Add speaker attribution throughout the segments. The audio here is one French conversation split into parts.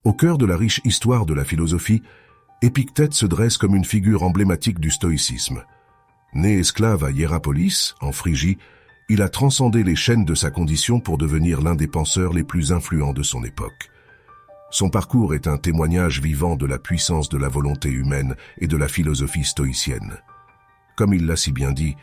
Speaker 1: Au cœur de la riche histoire de la philosophie, Épictète se dresse comme une figure emblématique du stoïcisme. Né esclave à Hiérapolis, en Phrygie, il a transcendé les chaînes de sa condition pour devenir l'un des penseurs les plus influents de son époque. Son parcours est un témoignage vivant de la puissance de la volonté humaine et de la philosophie stoïcienne. Comme il l'a si bien dit,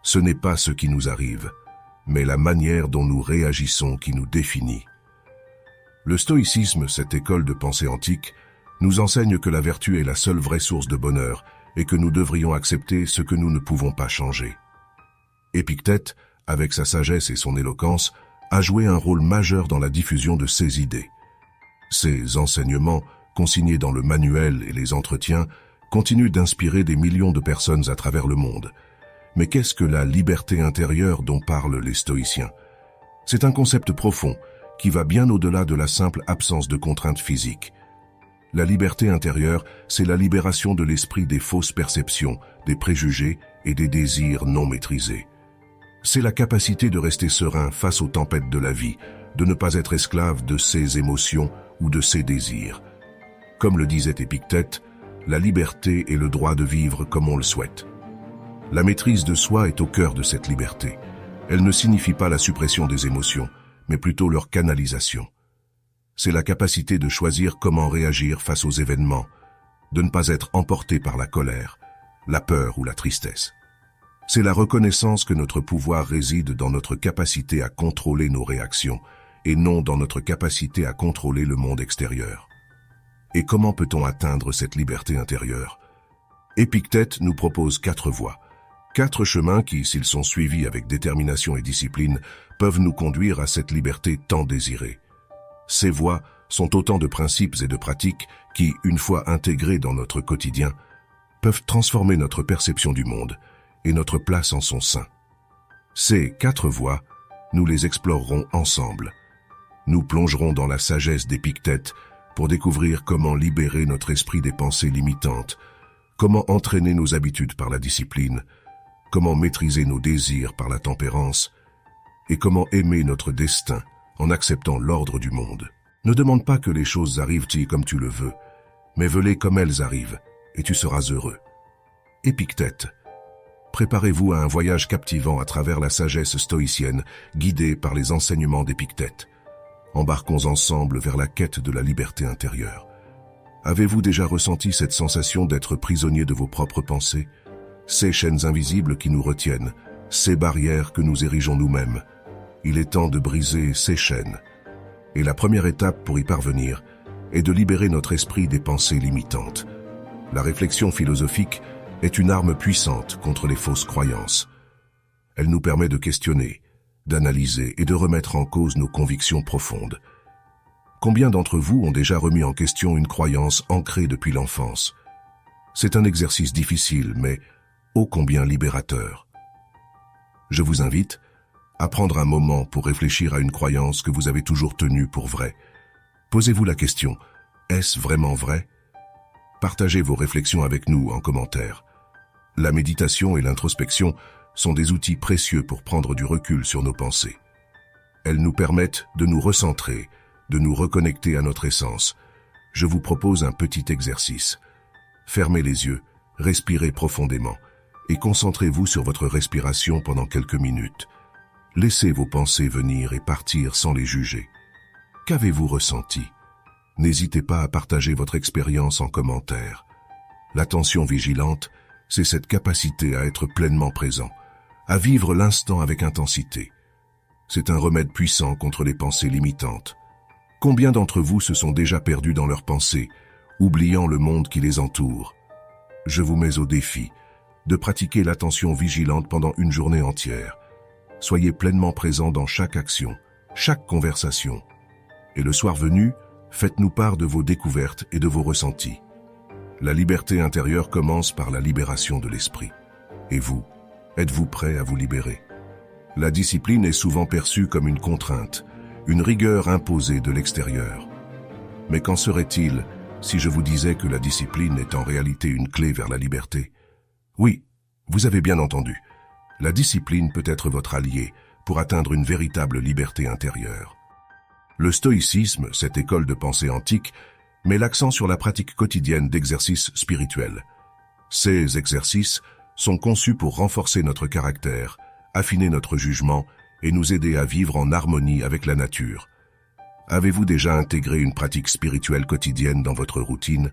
Speaker 1: ce n'est pas ce qui nous arrive, mais la manière dont nous réagissons qui nous définit. Le stoïcisme, cette école de pensée antique, nous enseigne que la vertu est la seule vraie source de bonheur et que nous devrions accepter ce que nous ne pouvons pas changer. Épictète, avec sa sagesse et son éloquence, a joué un rôle majeur dans la diffusion de ses idées. Ses enseignements, consignés dans le manuel et les entretiens, continuent d'inspirer des millions de personnes à travers le monde. Mais qu'est-ce que la liberté intérieure dont parlent les stoïciens? C'est un concept profond qui va bien au-delà de la simple absence de contraintes physiques. La liberté intérieure, c'est la libération de l'esprit des fausses perceptions, des préjugés et des désirs non maîtrisés. C'est la capacité de rester serein face aux tempêtes de la vie, de ne pas être esclave de ses émotions ou de ses désirs. Comme le disait Épictète, la liberté est le droit de vivre comme on le souhaite. La maîtrise de soi est au cœur de cette liberté. Elle ne signifie pas la suppression des émotions, mais plutôt leur canalisation. C'est la capacité de choisir comment réagir face aux événements, de ne pas être emporté par la colère, la peur ou la tristesse. C'est la reconnaissance que notre pouvoir réside dans notre capacité à contrôler nos réactions et non dans notre capacité à contrôler le monde extérieur. Et comment peut-on atteindre cette liberté intérieure? Épictète nous propose 4 voies. 4 chemins qui, s'ils sont suivis avec détermination et discipline, peuvent nous conduire à cette liberté tant désirée. Ces voies sont autant de principes et de pratiques qui, une fois intégrés dans notre quotidien, peuvent transformer notre perception du monde et notre place en son sein. Ces 4 voies, nous les explorerons ensemble. Nous plongerons dans la sagesse d'Épictète pour découvrir comment libérer notre esprit des pensées limitantes, comment entraîner nos habitudes par la discipline, comment maîtriser nos désirs par la tempérance, et comment aimer notre destin en acceptant l'ordre du monde. Ne demande pas que les choses arrivent comme tu le veux, mais veux-les comme elles arrivent, et tu seras heureux. Épictète. Préparez-vous à un voyage captivant à travers la sagesse stoïcienne, guidée par les enseignements d'Épictète. Embarquons ensemble vers la quête de la liberté intérieure. Avez-vous déjà ressenti cette sensation d'être prisonnier de vos propres pensées? Ces chaînes invisibles qui nous retiennent, ces barrières que nous érigeons nous-mêmes. Il est temps de briser ces chaînes. Et la première étape pour y parvenir est de libérer notre esprit des pensées limitantes. La réflexion philosophique est une arme puissante contre les fausses croyances. Elle nous permet de questionner, d'analyser et de remettre en cause nos convictions profondes. Combien d'entre vous ont déjà remis en question une croyance ancrée depuis l'enfance? C'est un exercice difficile, mais ô combien libérateur. Je vous invite à prendre un moment pour réfléchir à une croyance que vous avez toujours tenue pour vraie. Posez-vous la question, est-ce vraiment vrai? Partagez vos réflexions avec nous en commentaire. La méditation et l'introspection sont des outils précieux pour prendre du recul sur nos pensées. Elles nous permettent de nous recentrer, de nous reconnecter à notre essence. Je vous propose un petit exercice. Fermez les yeux, respirez profondément et concentrez-vous sur votre respiration pendant quelques minutes. Laissez vos pensées venir et partir sans les juger. Qu'avez-vous ressenti? N'hésitez pas à partager votre expérience en commentaire. L'attention vigilante, c'est cette capacité à être pleinement présent, à vivre l'instant avec intensité. C'est un remède puissant contre les pensées limitantes. Combien d'entre vous se sont déjà perdus dans leurs pensées, oubliant le monde qui les entoure? Je vous mets au défi de pratiquer l'attention vigilante pendant une journée entière. Soyez pleinement présent dans chaque action, chaque conversation. Et le soir venu, faites-nous part de vos découvertes et de vos ressentis. La liberté intérieure commence par la libération de l'esprit. Et vous, êtes-vous prêt à vous libérer? La discipline est souvent perçue comme une contrainte, une rigueur imposée de l'extérieur. Mais qu'en serait-il si je vous disais que la discipline est en réalité une clé vers la liberté? Oui, vous avez bien entendu. La discipline peut être votre allié pour atteindre une véritable liberté intérieure. Le stoïcisme, cette école de pensée antique, met l'accent sur la pratique quotidienne d'exercices spirituels. Ces exercices sont conçus pour renforcer notre caractère, affiner notre jugement et nous aider à vivre en harmonie avec la nature. Avez-vous déjà intégré une pratique spirituelle quotidienne dans votre routine?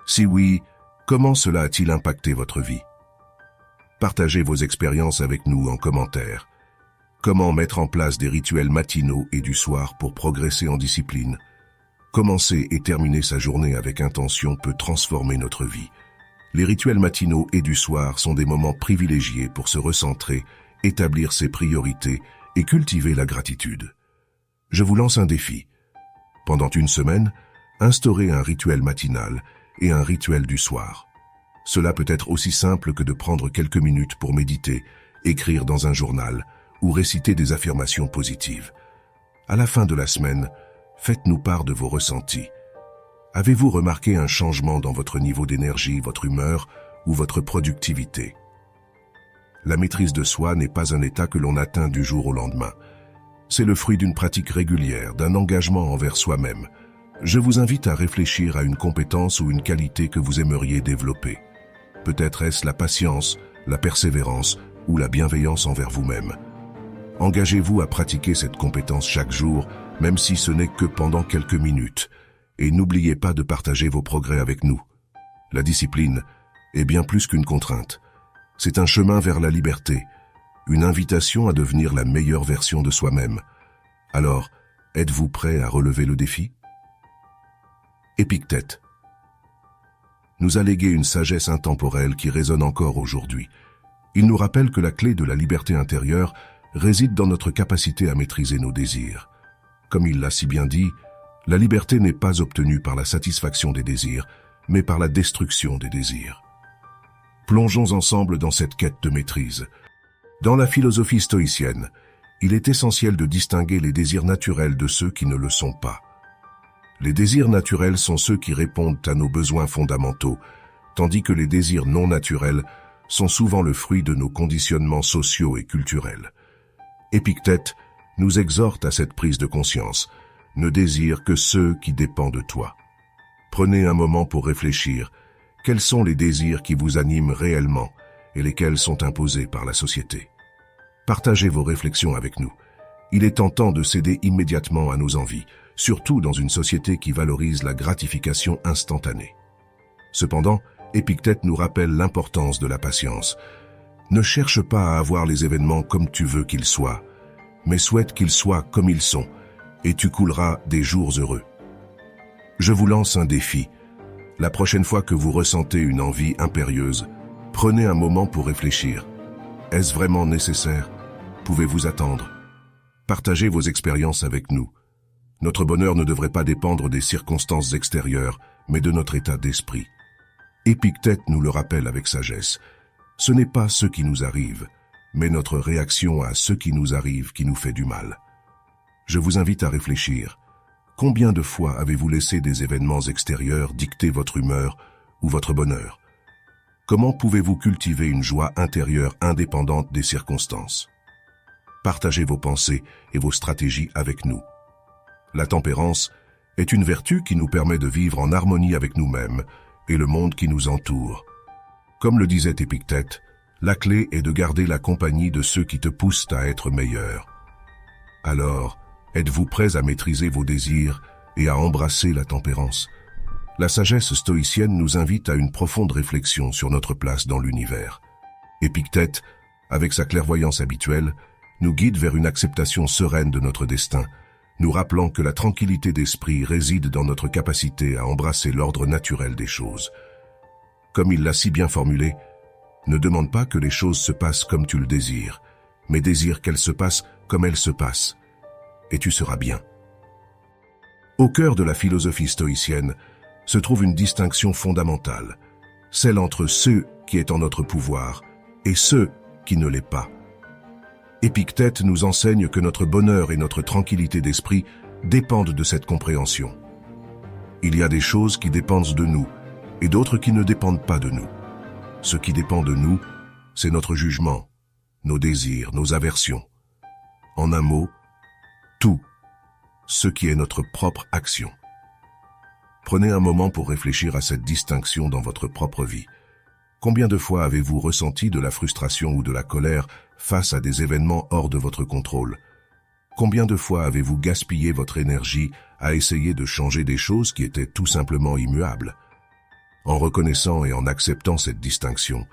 Speaker 1: Si oui, comment cela a-t-il impacté votre vie? Partagez vos expériences avec nous en commentaire. Comment mettre en place des rituels matinaux et du soir pour progresser en discipline? Commencer et terminer sa journée avec intention peut transformer notre vie. Les rituels matinaux et du soir sont des moments privilégiés pour se recentrer, établir ses priorités et cultiver la gratitude. Je vous lance un défi. Pendant une semaine, instaurez un rituel matinal et un rituel du soir. Cela peut être aussi simple que de prendre quelques minutes pour méditer, écrire dans un journal ou réciter des affirmations positives. À la fin de la semaine, faites-nous part de vos ressentis. Avez-vous remarqué un changement dans votre niveau d'énergie, votre humeur ou votre productivité? La maîtrise de soi n'est pas un état que l'on atteint du jour au lendemain. C'est le fruit d'une pratique régulière, d'un engagement envers soi-même. Je vous invite à réfléchir à une compétence ou une qualité que vous aimeriez développer. Peut-être est-ce la patience, la persévérance ou la bienveillance envers vous-même. Engagez-vous à pratiquer cette compétence chaque jour, même si ce n'est que pendant quelques minutes. Et n'oubliez pas de partager vos progrès avec nous. La discipline est bien plus qu'une contrainte. C'est un chemin vers la liberté, une invitation à devenir la meilleure version de soi-même. Alors, êtes-vous prêt à relever le défi? Épictète nous a légué une sagesse intemporelle qui résonne encore aujourd'hui. Il nous rappelle que la clé de la liberté intérieure réside dans notre capacité à maîtriser nos désirs. Comme il l'a si bien dit, la liberté n'est pas obtenue par la satisfaction des désirs, mais par la destruction des désirs. Plongeons ensemble dans cette quête de maîtrise. Dans la philosophie stoïcienne, il est essentiel de distinguer les désirs naturels de ceux qui ne le sont pas. Les désirs naturels sont ceux qui répondent à nos besoins fondamentaux, tandis que les désirs non naturels sont souvent le fruit de nos conditionnements sociaux et culturels. Épictète nous exhorte à cette prise de conscience. Ne désire que ceux qui dépendent de toi. Prenez un moment pour réfléchir. Quels sont les désirs qui vous animent réellement et lesquels sont imposés par la société? Partagez vos réflexions avec nous. Il est tentant de céder immédiatement à nos envies, surtout dans une société qui valorise la gratification instantanée. Cependant, Épictète nous rappelle l'importance de la patience. Ne cherche pas à avoir les événements comme tu veux qu'ils soient, mais souhaite qu'ils soient comme ils sont, et tu couleras des jours heureux. Je vous lance un défi. La prochaine fois que vous ressentez une envie impérieuse, prenez un moment pour réfléchir. Est-ce vraiment nécessaire? Pouvez-vous attendre? Partagez vos expériences avec nous. Notre bonheur ne devrait pas dépendre des circonstances extérieures, mais de notre état d'esprit. Épictète nous le rappelle avec sagesse. Ce n'est pas ce qui nous arrive, mais notre réaction à ce qui nous arrive qui nous fait du mal. Je vous invite à réfléchir. Combien de fois avez-vous laissé des événements extérieurs dicter votre humeur ou votre bonheur? Comment pouvez-vous cultiver une joie intérieure indépendante des circonstances? Partagez vos pensées et vos stratégies avec nous. La tempérance est une vertu qui nous permet de vivre en harmonie avec nous-mêmes et le monde qui nous entoure. Comme le disait Épictète, la clé est de garder la compagnie de ceux qui te poussent à être meilleur. Alors, êtes-vous prêts à maîtriser vos désirs et à embrasser la tempérance? La sagesse stoïcienne nous invite à une profonde réflexion sur notre place dans l'univers. Épictète, avec sa clairvoyance habituelle, nous guide vers une acceptation sereine de notre destin, nous rappelant que la tranquillité d'esprit réside dans notre capacité à embrasser l'ordre naturel des choses. Comme il l'a si bien formulé, ne demande pas que les choses se passent comme tu le désires, mais désire qu'elles se passent comme elles se passent, et tu seras bien. Au cœur de la philosophie stoïcienne se trouve une distinction fondamentale, celle entre ce qui est en notre pouvoir et ce qui ne l'est pas. Épictète nous enseigne que notre bonheur et notre tranquillité d'esprit dépendent de cette compréhension. Il y a des choses qui dépendent de nous et d'autres qui ne dépendent pas de nous. Ce qui dépend de nous, c'est notre jugement, nos désirs, nos aversions. En un mot, tout ce qui est notre propre action. Prenez un moment pour réfléchir à cette distinction dans votre propre vie. Combien de fois avez-vous ressenti de la frustration ou de la colère face à des événements hors de votre contrôle? Combien de fois avez-vous gaspillé votre énergie à essayer de changer des choses qui étaient tout simplement immuables? En reconnaissant et en acceptant cette distinction,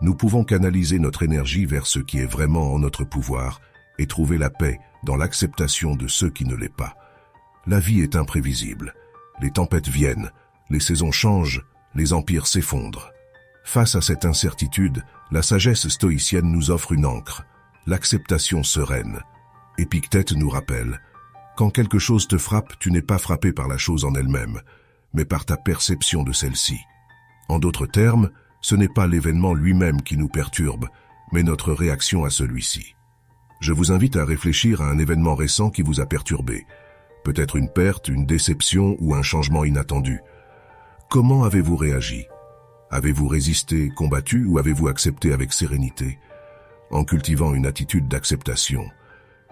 Speaker 1: nous pouvons canaliser notre énergie vers ce qui est vraiment en notre pouvoir et trouver la paix dans l'acceptation de ce qui ne l'est pas. La vie est imprévisible. Les tempêtes viennent, les saisons changent, les empires s'effondrent. Face à cette incertitude, la sagesse stoïcienne nous offre une ancre, l'acceptation sereine. Épictète nous rappelle, quand quelque chose te frappe, tu n'es pas frappé par la chose en elle-même, mais par ta perception de celle-ci. En d'autres termes, ce n'est pas l'événement lui-même qui nous perturbe, mais notre réaction à celui-ci. Je vous invite à réfléchir à un événement récent qui vous a perturbé, peut-être une perte, une déception ou un changement inattendu. Comment avez-vous réagi? Avez-vous résisté, combattu ou avez-vous accepté avec sérénité? En cultivant une attitude d'acceptation,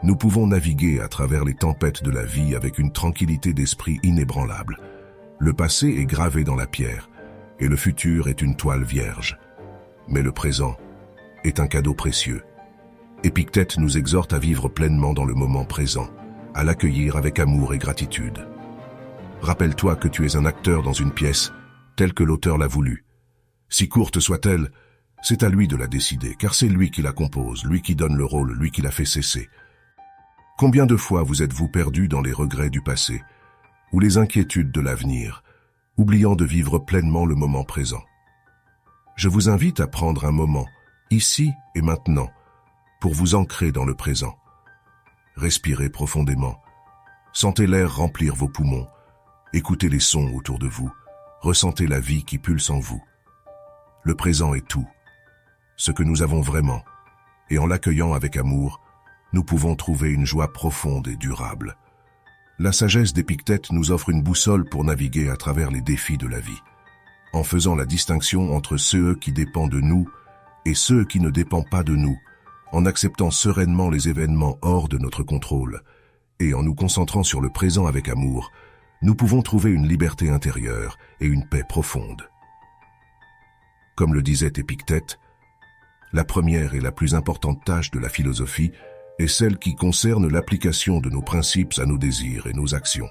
Speaker 1: nous pouvons naviguer à travers les tempêtes de la vie avec une tranquillité d'esprit inébranlable. Le passé est gravé dans la pierre et le futur est une toile vierge. Mais le présent est un cadeau précieux. Épictète nous exhorte à vivre pleinement dans le moment présent, à l'accueillir avec amour et gratitude. Rappelle-toi que tu es un acteur dans une pièce telle que l'auteur l'a voulu. Si courte soit-elle, c'est à lui de la décider, car c'est lui qui la compose, lui qui donne le rôle, lui qui la fait cesser. Combien de fois vous êtes-vous perdu dans les regrets du passé ou les inquiétudes de l'avenir, oubliant de vivre pleinement le moment présent? Je vous invite à prendre un moment, ici et maintenant, pour vous ancrer dans le présent. Respirez profondément, sentez l'air remplir vos poumons, écoutez les sons autour de vous, ressentez la vie qui pulse en vous. Le présent est tout, ce que nous avons vraiment, et en l'accueillant avec amour, nous pouvons trouver une joie profonde et durable. La sagesse d'Épictète nous offre une boussole pour naviguer à travers les défis de la vie, en faisant la distinction entre ceux qui dépendent de nous et ceux qui ne dépendent pas de nous, en acceptant sereinement les événements hors de notre contrôle, et en nous concentrant sur le présent avec amour, nous pouvons trouver une liberté intérieure et une paix profonde. Comme le disait Épictète, la première et la plus importante tâche de la philosophie est celle qui concerne l'application de nos principes à nos désirs et nos actions.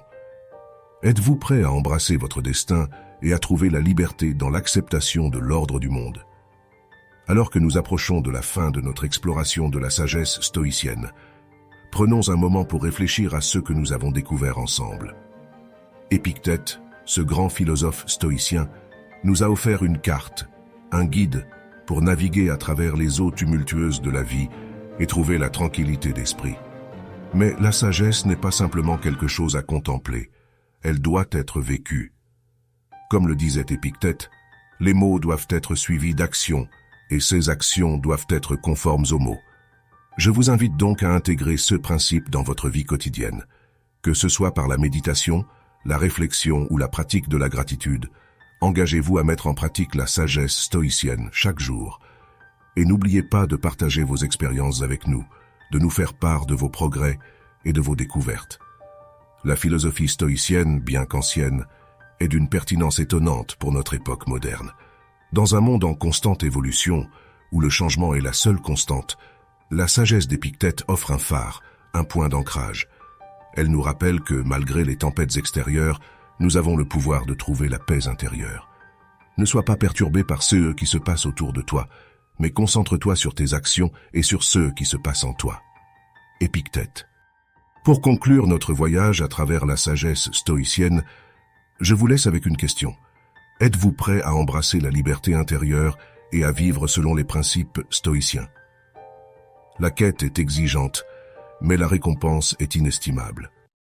Speaker 1: Êtes-vous prêt à embrasser votre destin et à trouver la liberté dans l'acceptation de l'ordre du monde? Alors que nous approchons de la fin de notre exploration de la sagesse stoïcienne, prenons un moment pour réfléchir à ce que nous avons découvert ensemble. Épictète, ce grand philosophe stoïcien, nous a offert une carte, un guide pour naviguer à travers les eaux tumultueuses de la vie et trouver la tranquillité d'esprit. Mais la sagesse n'est pas simplement quelque chose à contempler, elle doit être vécue. Comme le disait Épictète, les mots doivent être suivis d'actions, et ces actions doivent être conformes aux mots. Je vous invite donc à intégrer ce principe dans votre vie quotidienne, que ce soit par la méditation, la réflexion ou la pratique de la gratitude. Engagez-vous à mettre en pratique la sagesse stoïcienne chaque jour. Et n'oubliez pas de partager vos expériences avec nous, de nous faire part de vos progrès et de vos découvertes. La philosophie stoïcienne, bien qu'ancienne, est d'une pertinence étonnante pour notre époque moderne. Dans un monde en constante évolution, où le changement est la seule constante, la sagesse d'Épictète offre un phare, un point d'ancrage. Elle nous rappelle que, malgré les tempêtes extérieures, nous avons le pouvoir de trouver la paix intérieure. Ne sois pas perturbé par ce qui se passe autour de toi, mais concentre-toi sur tes actions et sur ce qui se passe en toi. Épictète. Pour conclure notre voyage à travers la sagesse stoïcienne, je vous laisse avec une question. Êtes-vous prêt à embrasser la liberté intérieure et à vivre selon les principes stoïciens? La quête est exigeante, mais la récompense est inestimable.